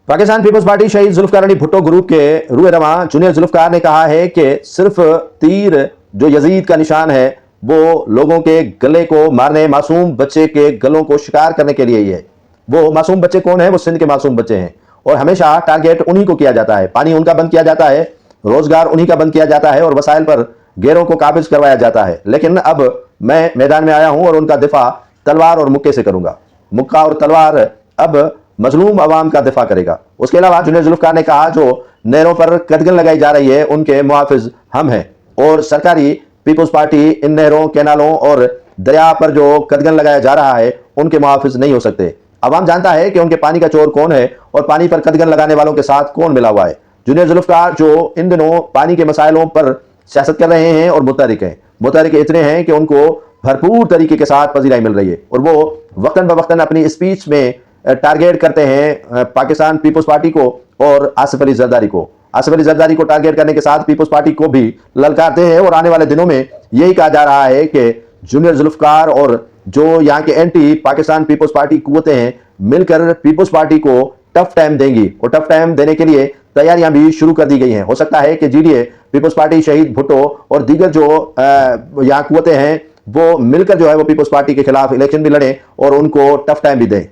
Pakistan peoples party शहीद Zulfikar Ali Bhutto group के रूए रवा जूनियर जुल्फकार ने कहा है कि सिर्फ तीर जो यजीद का निशान है वो लोगों के गले को मारने, मासूम बच्चे के गलों को शिकार करने के लिए ही है। वो मासूम बच्चे कौन है? वो सिंध के मासूम बच्चे हैं और हमेशा टारगेट उन्हीं को किया जाता है। पानी उनका बंद किया जाता है, रोजगार उन्हीं का बंद किया जाता है और वसाइल पर गैरों को काबिज करवाया जाता है। लेकिन अब मैं मैदान में आया हूं और उनका दिफा तलवार और मुक्के से करूंगा। मुक्का और तलवार अब मजलूम अवाम का दिफा करेगा। उसके अलावा जूनियर जुल्फकार ने कहा जो नहरों पर कदगन लगाई जा रही है उनके मुहाफिज हम हैं और सरकारी पीपल्स पार्टी इन नहरों, कैनालों और दरिया पर जो कदगन लगाया जा रहा है उनके मुहाफिज नहीं हो सकते। अवाम जानता है कि उनके पानी का चोर कौन है और पानी पर कदगन लगाने वालों के साथ कौन मिला हुआ है। जूनियर जुल्फकार जो इन दिनों पानी के मसाइलों पर सियासत कर रहे हैं और मुतहरिक हैं, मुतहरिक इतने हैं कि उनको भरपूर तरीके के साथ पजीराई मिल रही है और वो वक्तन बवक्तन अपनी स्पीच में टारगेट करते हैं पाकिस्तान पीपल्स पार्टी को और आसिफ अली जरदारी को। आसिफ अली जरदारी को टारगेट करने के साथ पीपल्स पार्टी को भी ललकारते हैं और आने वाले दिनों में यही कहा जा रहा है कि जूनियर जुल्फकार और जो यहाँ के एंटी पाकिस्तान पीपल्स पार्टी कुव्वतें हैं मिलकर पीपल्स पार्टी को टफ टाइम देंगी और टफ टाइम देने के लिए तैयारियां भी शुरू कर दी गई हैं। हो सकता है कि जीडीए, पीपल्स पार्टी, शहीद भुट्टो और दीगर जो यहाँ कुव्वतें हैं वो मिलकर जो है वो पीपल्स पार्टी के खिलाफ इलेक्शन भी लड़े और उनको टफ टाइम भी दें।